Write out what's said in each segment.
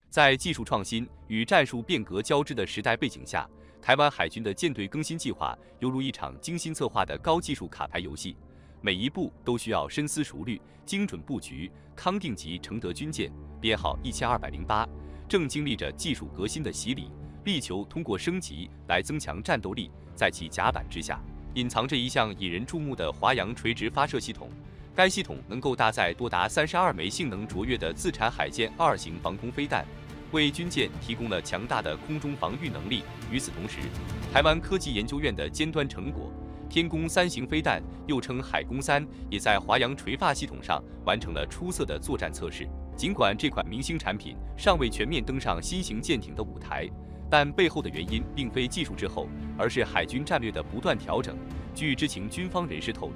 在技术创新与战术变革交织的时代背景下，台湾海军的舰队更新计划犹如一场精心策划的高技术卡牌游戏，每一步都需要深思熟虑、精准布局。康定级承德军舰编号1208，正经历着技术革新的洗礼，力求通过升级来增强战斗力。在其甲板之下，隐藏着一项引人注目的华阳垂直发射系统。该系统能够搭载多达32枚性能卓越的自产海剑2型防空飞弹，为军舰提供了强大的空中防御能力。与此同时，台湾科技研究院的尖端成果天宫3型飞弹，又称海宫3，也在华阳垂发系统上完成了出色的作战测试。尽管这款明星产品尚未全面登上新型舰艇的舞台，但背后的原因并非技术滞后，而是海军战略的不断调整。据知情军方人士透露，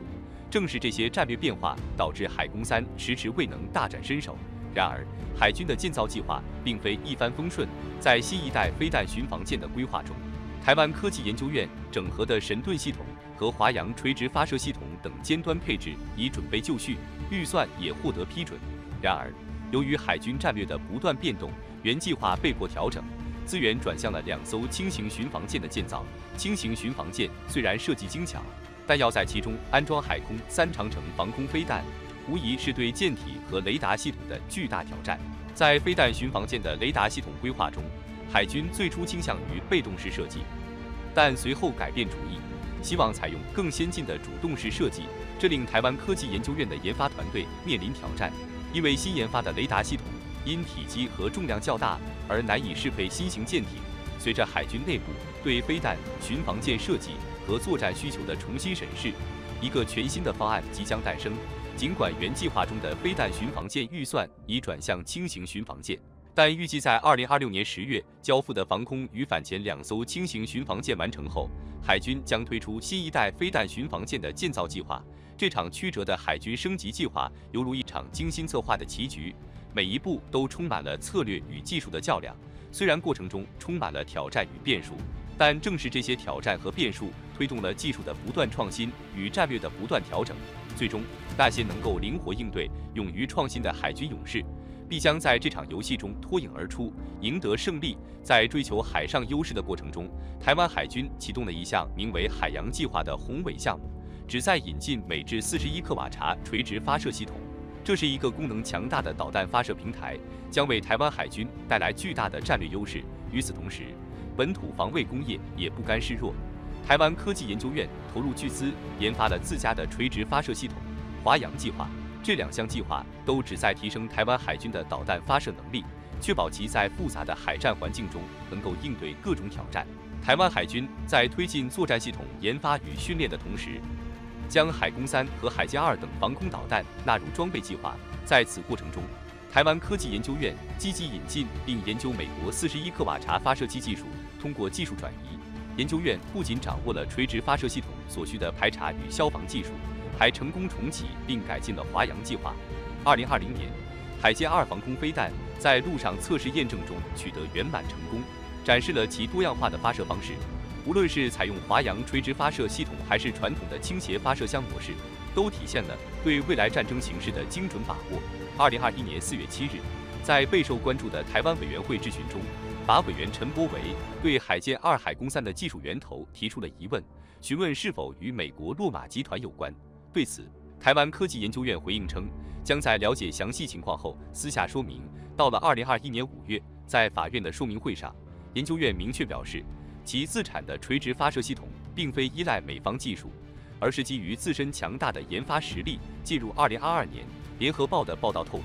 正是这些战略变化导致海宫3迟迟未能大展身手。然而，海军的建造计划并非一帆风顺，在新一代飞弹巡防舰的规划中，台湾科技研究院整合的神盾系统和华阳垂直发射系统等尖端配置已准备就绪，预算也获得批准。然而，由于海军战略的不断变动，原计划被迫调整，资源转向了2艘轻型巡防舰的建造。轻型巡防舰虽然设计精巧，但要在其中安装海空3长程防空飞弹，无疑是对舰体和雷达系统的巨大挑战。在飞弹巡防舰的雷达系统规划中，海军最初倾向于被动式设计，但随后改变主意，希望采用更先进的主动式设计，这令台湾科技研究院的研发团队面临挑战。因为新研发的雷达系统因体积和重量较大而难以适配新型舰艇。随着海军内部对飞弹巡防舰设计和作战需求的重新审视，一个全新的方案即将诞生。尽管原计划中的飞弹巡防舰预算已转向轻型巡防舰，但预计在2026年10月交付的防空与反潜2艘轻型巡防舰完成后，海军将推出新一代飞弹巡防舰的建造计划。这场曲折的海军升级计划犹如一场精心策划的棋局，每一步都充满了策略与技术的较量。虽然过程中充满了挑战与变数，但正是这些挑战和变数推动了技术的不断创新与战略的不断调整。最终，那些能够灵活应对、勇于创新的海军勇士，必将在这场游戏中脱颖而出，赢得胜利。在追求海上优势的过程中，台湾海军启动了一项名为“海洋计划”的宏伟项目，旨在引进美制41克瓦查垂直发射系统。这是一个功能强大的导弹发射平台，将为台湾海军带来巨大的战略优势。与此同时，本土防卫工业也不甘示弱。台湾科技研究院投入巨资研发了自家的垂直发射系统“华阳计划”。这2项计划都旨在提升台湾海军的导弹发射能力，确保其在复杂的海战环境中能够应对各种挑战。台湾海军在推进作战系统研发与训练的同时，将海宫3和海剑2等防空导弹纳入装备计划。在此过程中，台湾科技研究院积极引进并研究美国41克瓦查发射器技术。通过技术转移，研究院不仅掌握了垂直发射系统所需的排查与消防技术，还成功重启并改进了华阳计划。2020年，海剑2防空飞弹在陆上测试验证中取得圆满成功，展示了其多样化的发射方式。无论是采用华阳垂直发射系统，还是传统的倾斜发射箱模式，都体现了对未来战争形势的精准把握。2021年4月7日，在备受关注的台湾委员会质询中，法委员陈柏惟对海剑2海宫3的技术源头提出了疑问，询问是否与美国洛马集团有关。对此，台湾科技研究院回应称，将在了解详细情况后私下说明。到了2021年5月，在法院的说明会上，研究院明确表示，其自产的垂直发射系统并非依赖美方技术，而是基于自身强大的研发实力。进入2022年，联合报的报道透露，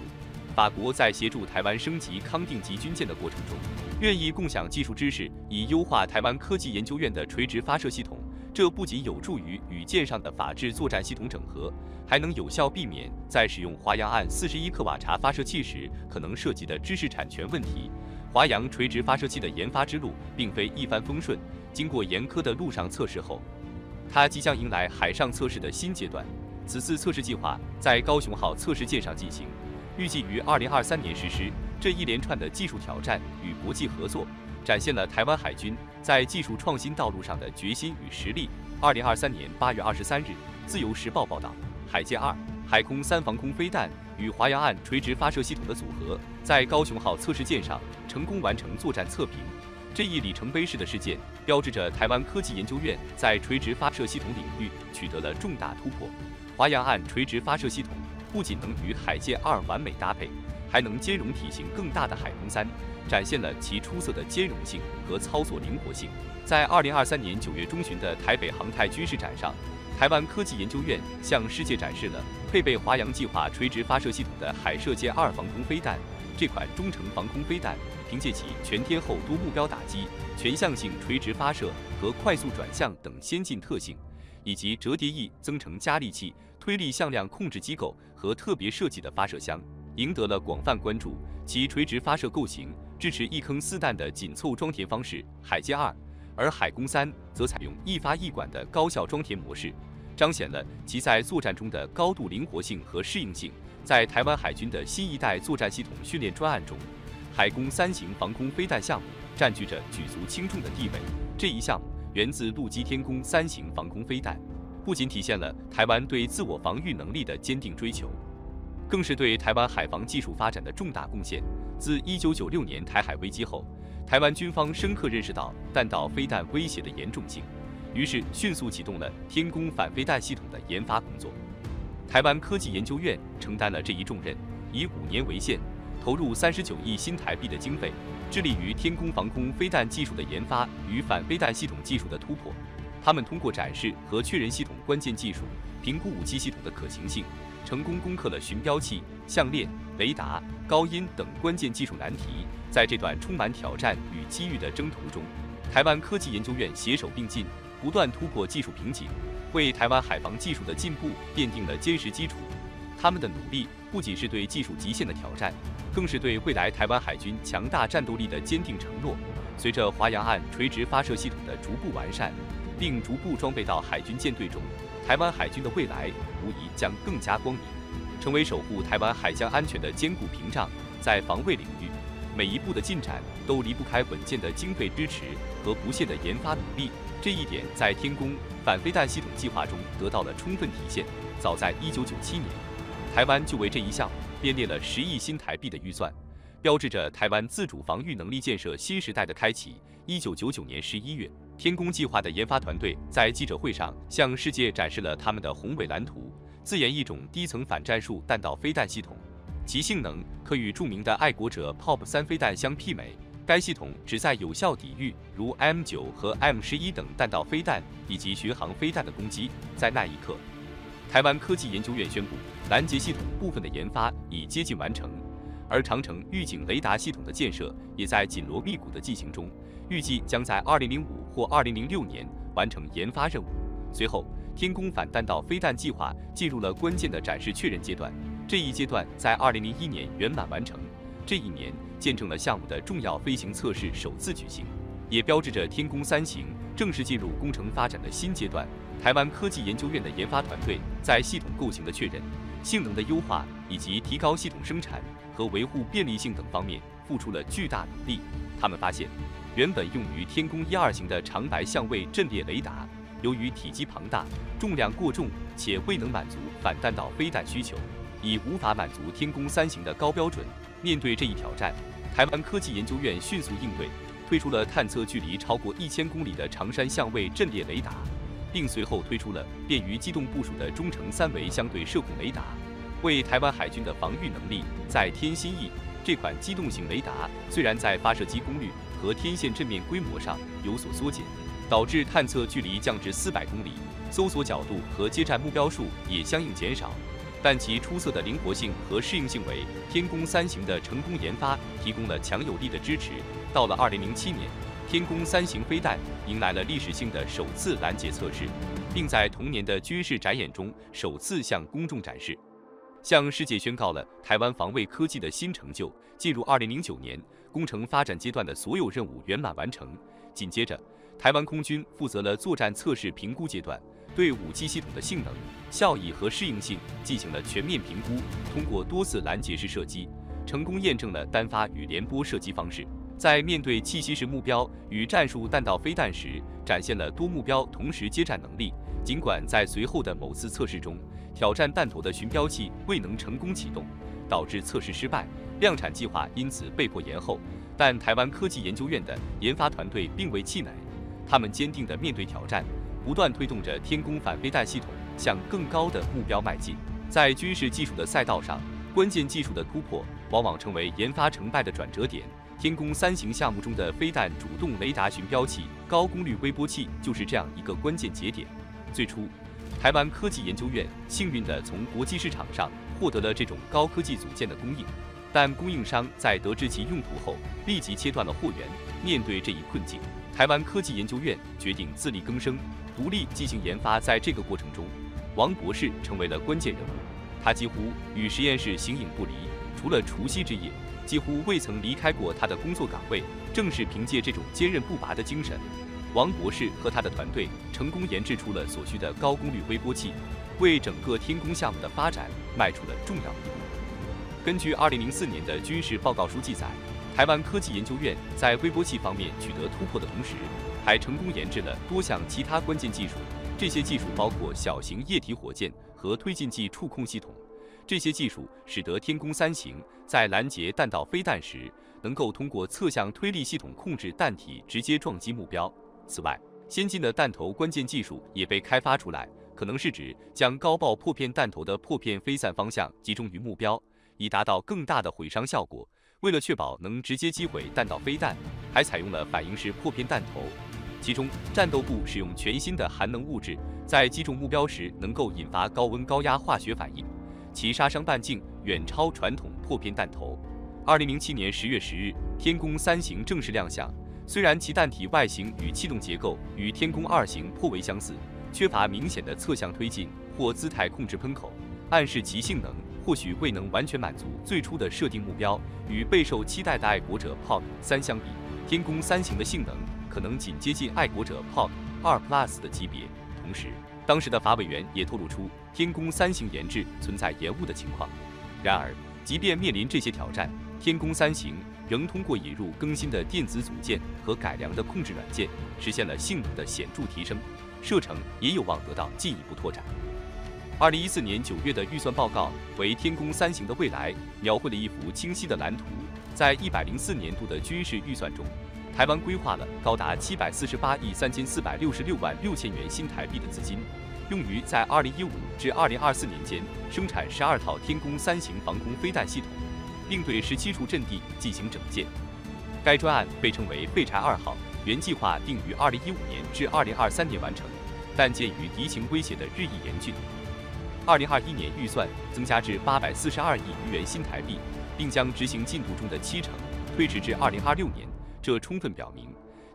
法国在协助台湾升级康定级军舰的过程中，愿意共享技术知识，以优化台湾科技研究院的垂直发射系统。这不仅有助于与舰上的法制作战系统整合，还能有效避免在使用华阳岸41克瓦查发射器时可能涉及的知识产权问题。华阳垂直发射器的研发之路并非一帆风顺，经过严苛的陆上测试后，它即将迎来海上测试的新阶段。此次测试计划在高雄号测试舰上进行，预计于2023年实施。这一连串的技术挑战与国际合作，展现了台湾海军在技术创新道路上的决心与实力。2023年8月23日，《自由时报》报道，海剑2海空3防空飞弹与华阳岸垂直发射系统的组合，在高雄号测试舰上成功完成作战测评。这一里程碑式的事件，标志着台湾科技研究院在垂直发射系统领域取得了重大突破。华阳岸垂直发射系统不仅能与海剑2完美搭配，还能兼容体型更大的海空3，展现了其出色的兼容性和操作灵活性。在2023年9月中旬的台北航太军事展上，台湾科技研究院向世界展示了配备华阳计划垂直发射系统的海射剑2防空飞弹。这款中程防空飞弹凭借其全天候多目标打击、全向性垂直发射和快速转向等先进特性，以及折叠翼增程加力器、推力向量控制机构和特别设计的发射箱，赢得了广泛关注。其垂直发射构型支持一坑4弹的紧凑装填方式海剑2，而海空3则采用一发一管的高效装填模式，彰显了其在作战中的高度灵活性和适应性。在台湾海军的新一代作战系统训练专案中，海空3型防空飞弹项目占据着举足轻重的地位。这一项目源自陆基天宫3型防空飞弹，不仅体现了台湾对自我防御能力的坚定追求，更是对台湾海防技术发展的重大贡献。自1996年台海危机后，台湾军方深刻认识到弹道飞弹威胁的严重性，于是迅速启动了天宫反飞弹系统的研发工作。台湾科技研究院承担了这一重任，以5年为限，投入39亿新台币的经费，致力于天宫防空飞弹技术的研发与反飞弹系统技术的突破。他们通过展示和确认系统关键技术，评估武器系统的可行性，成功攻克了寻标器、项链、雷达、高音等关键技术难题。在这段充满挑战与机遇的征途中，台湾科技研究院携手并进，不断突破技术瓶颈，为台湾海防技术的进步奠定了坚实基础。他们的努力不仅是对技术极限的挑战，更是对未来台湾海军强大战斗力的坚定承诺。随着华阳岸垂直发射系统的逐步完善，并逐步装备到海军舰队中，台湾海军的未来无疑将更加光明，成为守护台湾海峡安全的坚固屏障。在防卫领域，每一步的进展都离不开稳健的经费支持和不懈的研发努力。这一点在天宫反飞弹系统计划中得到了充分体现。早在1997年，台湾就为这一项目编列了10亿新台币的预算，标志着台湾自主防御能力建设新时代的开启。1999年11月，天宫计划的研发团队在记者会上向世界展示了他们的宏伟蓝图，自研一种低层反战术弹道飞弹系统，其性能可与著名的爱国者 POP3 飞弹相媲美。该系统旨在有效抵御如 M9和 M11等弹道飞弹以及巡航飞弹的攻击。在那一刻，台湾科技研究院宣布，拦截系统部分的研发已接近完成，而长城预警雷达系统的建设也在紧锣密鼓的进行中，预计将在2005或2006年完成研发任务。随后，天宫反弹道飞弹计划进入了关键的展示确认阶段，这一阶段在2001年圆满完成。这一年见证了项目的重要飞行测试首次举行，也标志着天宫3型正式进入工程发展的新阶段。台湾科技研究院的研发团队在系统构型的确认、性能的优化以及提高系统生产和维护便利性等方面付出了巨大努力。他们发现，原本用于天宫1、2型的长白相位阵列雷达，由于体积庞大、重量过重且未能满足反弹道飞弹需求，已无法满足天宫3型的高标准。面对这一挑战，台湾科技研究院迅速应对，推出了探测距离超过1000公里的长山相位阵列雷达，并随后推出了便于机动部署的中程3维相对射控雷达，为台湾海军的防御能力再添新意。这款机动型雷达虽然在发射机功率和天线阵面规模上有所缩减，导致探测距离降至400公里，搜索角度和接战目标数也相应减少，但其出色的灵活性和适应性为天宫3型的成功研发提供了强有力的支持。到了2007年，天宫3型飞弹迎来了历史性的首次拦截测试，并在同年的军事展演中首次向公众展示，向世界宣告了台湾防卫科技的新成就。进入2009年，工程发展阶段的所有任务圆满完成。紧接着，台湾空军负责了作战测试评估阶段，对武器系统的性能、效益和适应性进行了全面评估。通过多次拦截式射击，成功验证了单发与联播射击方式，在面对气息式目标与战术弹道飞弹时，展现了多目标同时接战能力。尽管在随后的某次测试中，挑战弹头的寻标器未能成功启动，导致测试失败，量产计划因此被迫延后，但台湾科技研究院的研发团队并未气馁，他们坚定地面对挑战，不断推动着天宫反飞弹系统向更高的目标迈进。在军事技术的赛道上，关键技术的突破往往成为研发成败的转折点。天宫3型项目中的飞弹主动雷达寻标器、高功率微波器就是这样一个关键节点。最初，台湾科技研究院幸运地从国际市场上获得了这种高科技组件的供应，但供应商在得知其用途后，立即切断了货源。面对这一困境，台湾科技研究院决定自力更生，独立进行研发。在这个过程中，王博士成为了关键人物，他几乎与实验室形影不离，除了除夕之夜，几乎未曾离开过他的工作岗位。正是凭借这种坚韧不拔的精神，王博士和他的团队成功研制出了所需的高功率微波器，为整个天宫项目的发展迈出了重要一步。根据2004年的军事报告书记载，台湾科技研究院在微波器方面取得突破的同时，还成功研制了多项其他关键技术。这些技术包括小型液体火箭和推进剂触控系统。这些技术使得天宫3型在拦截弹道飞弹时，能够通过侧向推力系统控制弹体直接撞击目标。此外，先进的弹头关键技术也被开发出来，可能是指将高爆破片弹头的破片飞散方向集中于目标，以达到更大的毁伤效果。为了确保能直接击毁弹道飞弹，还采用了反应式破片弹头。其中，战斗部使用全新的含能物质，在击中目标时能够引发高温高压化学反应，其杀伤半径远超传统破片弹头。2007年10月10日，天宫3型正式亮相。虽然其弹体外形与气动结构与天宫2型颇为相似，缺乏明显的侧向推进或姿态控制喷口，暗示其性能或许未能完全满足最初的设定目标。与备受期待的爱国者 POC3 相比，天宫3型的性能可能仅接近爱国者 POC2 Plus 的级别。同时，当时的法委员也透露出天宫3型研制存在延误的情况。然而，即便面临这些挑战，天宫3型仍通过引入更新的电子组件和改良的控制软件，实现了性能的显著提升，射程也有望得到进一步拓展。2014年9月的预算报告为天宫3型的未来描绘了一幅清晰的蓝图。在104年度的军事预算中，台湾规划了高达748亿3466万6千元新台币的资金，用于在2015至2024年间生产12套天宫3型防空飞弹系统，并对17处阵地进行整建。该专案被称为废柴2号，原计划定于2015年至2023年完成，但鉴于敌情威胁的日益严峻，2021年预算增加至842亿余元新台币，并将执行进度中的70%推迟至2026年。这充分表明，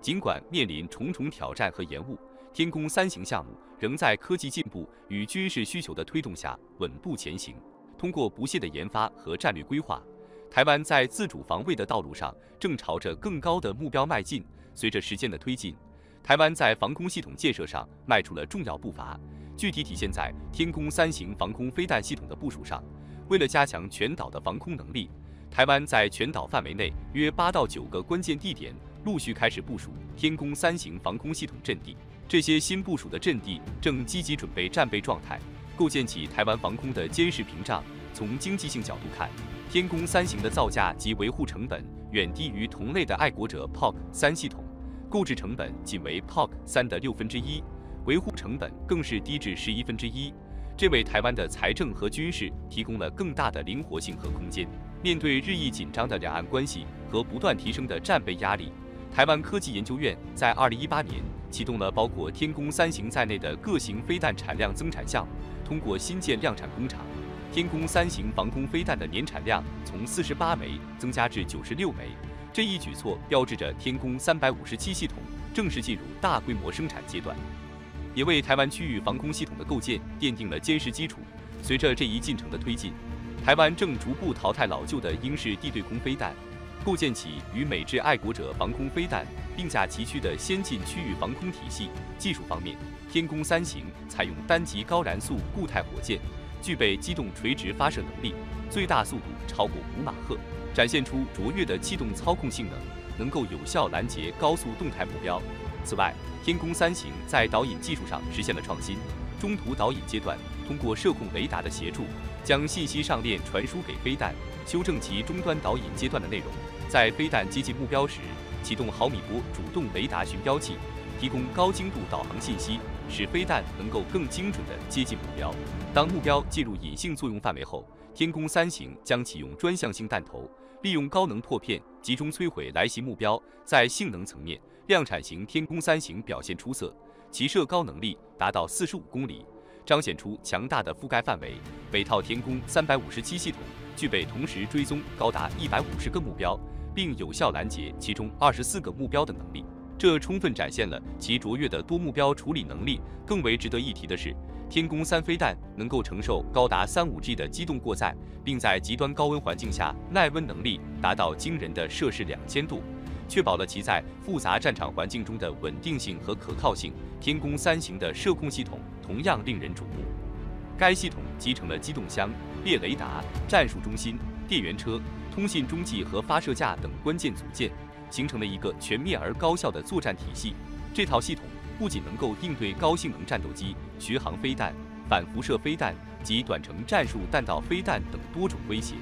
尽管面临重重挑战和延误，天宫3型项目仍在科技进步与军事需求的推动下稳步前行。通过不懈的研发和战略规划，台湾在自主防卫的道路上正朝着更高的目标迈进。随着时间的推进，台湾在防空系统建设上迈出了重要步伐，具体体现在天宫3型防空飞弹系统的部署上。为了加强全岛的防空能力，台湾在全岛范围内约8到9个关键地点陆续开始部署天宫3型防空系统阵地。这些新部署的阵地正积极准备战备状态，构建起台湾防空的坚实屏障。从经济性角度看，天宫3型的造价及维护成本远低于同类的爱国者 POC3 系统，购置成本仅为 POC3的1/6，维护成本更是低至1/11。这为台湾的财政和军事提供了更大的灵活性和空间。面对日益紧张的两岸关系和不断提升的战备压力，台湾科技研究院在2018年启动了包括天宫3型在内的各型飞弹产量增产项目。通过新建量产工厂，天宫3型防空飞弹的年产量从48枚增加至96枚。这一举措标志着天宫357系统正式进入大规模生产阶段，也为台湾区域防空系统的构建奠定了坚实基础。随着这一进程的推进，台湾正逐步淘汰老旧的英式地对空飞弹，构建起与美制爱国者防空飞弹并驾齐驱的先进区域防空体系。技术方面，天宫3型采用单级高燃速固态火箭，具备机动垂直发射能力，最大速度超过5马赫，展现出卓越的气动操控性能。能够有效拦截高速动态目标。此外，天宫3型在导引技术上实现了创新，中途导引阶段通过射控雷达的协助，将信息上链传输给飞弹，修正其终端导引阶段的内容。在飞弹接近目标时，启动毫米波主动雷达寻标器，提供高精度导航信息，使飞弹能够更精准地接近目标。当目标进入隐性作用范围后，天宫3型将启用专项性弹头，利用高能破片集中摧毁来袭目标。在性能层面，量产型天宫3型表现出色，其射高能力达到45公里，彰显出强大的覆盖范围。每套天宫357系统具备同时追踪高达150个目标，并有效拦截其中24个目标的能力，这充分展现了其卓越的多目标处理能力。更为值得一提的是，天宫3飞弹能够承受高达35G 的机动过载，并在极端高温环境下耐温能力达到惊人的摄氏2000度，确保了其在复杂战场环境中的稳定性和可靠性。天宫3型的射控系统同样令人瞩目，该系统集成了机动箱、列雷达、战术中心、电源车、通信中继和发射架等关键组件，形成了一个全面而高效的作战体系。这套系统不仅能够应对高性能战斗机、巡航飞弹、反辐射飞弹及短程战术弹道飞弹等多种威胁，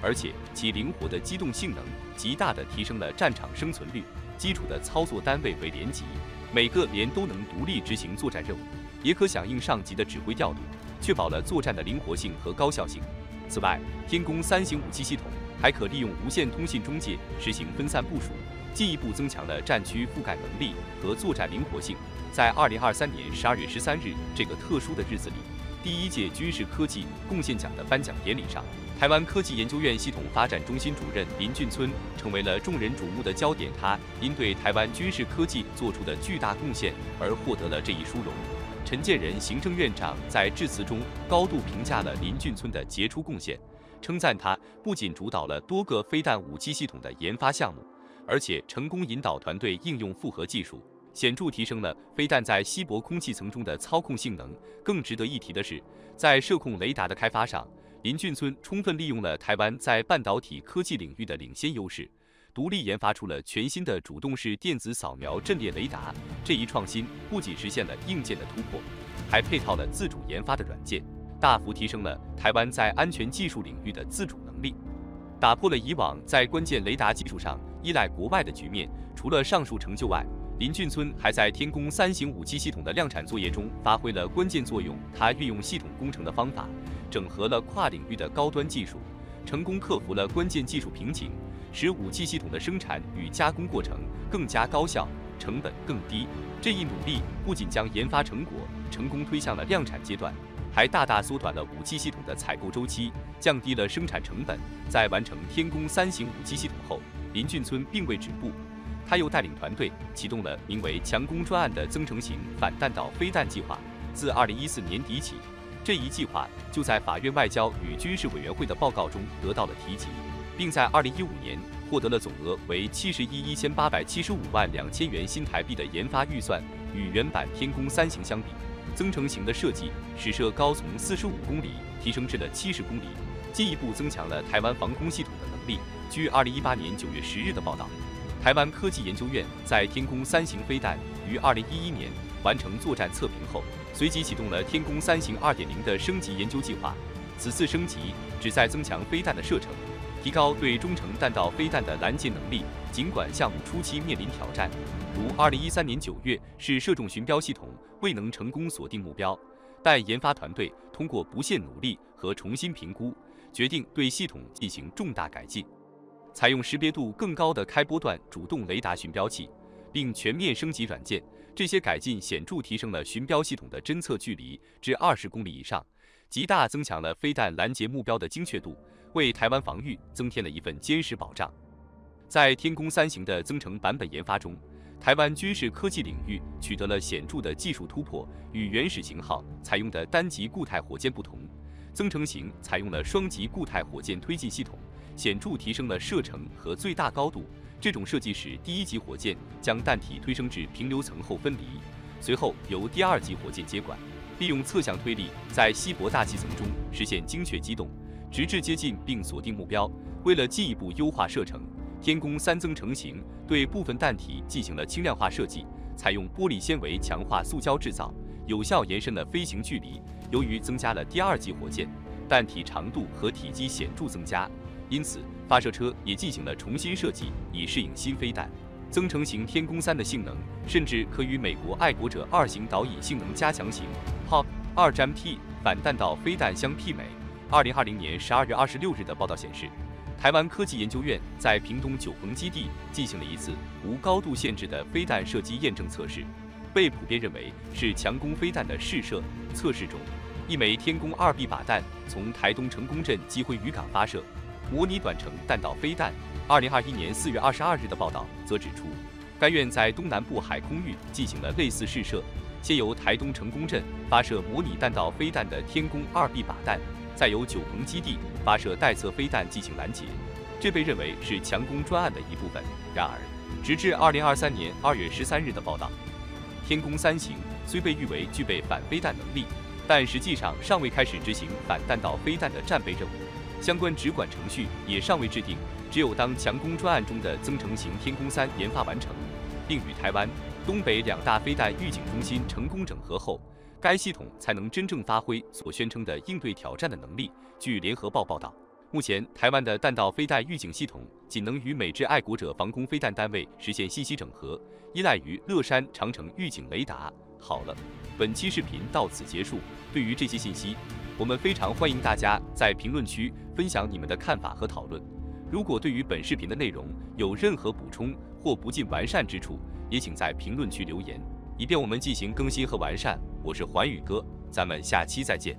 而且其灵活的机动性能极大地提升了战场生存率。基础的操作单位为连级，每个连都能独立执行作战任务，也可响应上级的指挥调度，确保了作战的灵活性和高效性。此外，天宫3型武器系统还可利用无线通信中介实行分散部署，进一步增强了战区覆盖能力和作战灵活性。在2023年12月13日这个特殊的日子里，第1届军事科技贡献奖的颁奖典礼上，台湾科技研究院系统发展中心主任林俊村成为了众人瞩目的焦点。他因对台湾军事科技做出的巨大贡献而获得了这一殊荣。陈建仁行政院长在致辞中高度评价了林俊村的杰出贡献，称赞他不仅主导了多个飞弹武器系统的研发项目，而且成功引导团队应用复合技术，显著提升了飞弹在稀薄空气层中的操控性能。更值得一提的是，在射控雷达的开发上，林俊村充分利用了台湾在半导体科技领域的领先优势，独立研发出了全新的主动式电子扫描阵列雷达。这一创新不仅实现了硬件的突破，还配套了自主研发的软件，大幅提升了台湾在安全技术领域的自主能力，打破了以往在关键雷达技术上依赖国外的局面。除了上述成就外，林俊村还在天宫3型武器系统的量产作业中发挥了关键作用。他运用系统工程的方法，整合了跨领域的高端技术，成功克服了关键技术瓶颈，使武器系统的生产与加工过程更加高效，成本更低。这一努力不仅将研发成果成功推向了量产阶段，还大大缩短了武器系统的采购周期，降低了生产成本。在完成天宫3型武器系统后，林俊村并未止步，他又带领团队启动了名为“强攻专案”的增程型反弹道飞弹计划。自2014年底起，这一计划就在法院外交与军事委员会的报告中得到了提及，并在2015年获得了总额为71.1875万2千元新台币的研发预算。与原版天宫3型相比，增程型的设计使射高从45公里提升至了70公里，进一步增强了台湾防空系统的能力。据2018年9月10日的报道，台湾科技研究院在天宫3型飞弹于2011年完成作战测评后，随即启动了天宫3型2.0的升级研究计划。此次升级旨在增强飞弹的射程，提高对中程弹道飞弹的拦截能力。尽管项目初期面临挑战，如2013年9月是射中寻标系统未能成功锁定目标，但研发团队通过不懈努力和重新评估，决定对系统进行重大改进，采用识别度更高的开波段主动雷达寻标器，并全面升级软件。这些改进显著提升了寻标系统的侦测距离至20公里以上，极大增强了飞弹拦截目标的精确度，为台湾防御增添了一份坚实保障。在天宫3型的增程版本研发中，台湾军事科技领域取得了显著的技术突破。与原始型号采用的单级固态火箭不同，增程型采用了双级固态火箭推进系统，显著提升了射程和最大高度。这种设计使第1级火箭将弹体推升至平流层后分离，随后由第2级火箭接管，利用侧向推力在稀薄大气层中实现精确机动，直至接近并锁定目标。为了进一步优化射程，天宫3增程型对部分弹体进行了轻量化设计，采用玻璃纤维强化塑胶制造，有效延伸了飞行距离。由于增加了第2级火箭，弹体长度和体积显著增加，因此发射车也进行了重新设计，以适应新飞弹。增程型天宫3的性能甚至可与美国爱国者2型导引性能加强型 HAWK-2GAM-T 反弹道飞弹相媲美。2020年12月26日的报道显示，台湾科技研究院在屏东九鹏基地进行了一次无高度限制的飞弹射击验证测试，被普遍认为是强攻飞弹的试射。测试中，一枚天宫2B 靶弹从台东成功镇击辉渔港发射，模拟短程弹道飞弹。2021年4月22日的报道则指出，该院在东南部海空域进行了类似试射，先由台东成功镇发射模拟弹道飞弹的天宫2B 靶弹，再由九鹏基地发射待测飞弹进行拦截，这被认为是强攻专案的一部分。然而，直至2023年2月13日的报道，天宫3型虽被誉为具备反飞弹能力，但实际上尚未开始执行反弹道飞弹的战备任务，相关直管程序也尚未制定。只有当强攻专案中的增程型天宫3研发完成，并与台湾、东北2大飞弹预警中心成功整合后，该系统才能真正发挥所宣称的应对挑战的能力。据联合报报道，目前台湾的弹道飞弹预警系统仅能与美制爱国者防空飞弹单位实现信息整合，依赖于乐山长城预警雷达。好了，本期视频到此结束。对于这些信息，我们非常欢迎大家在评论区分享你们的看法和讨论。如果对于本视频的内容有任何补充或不尽完善之处，也请在评论区留言，以便我们进行更新和完善。我是环宇哥，咱们下期再见。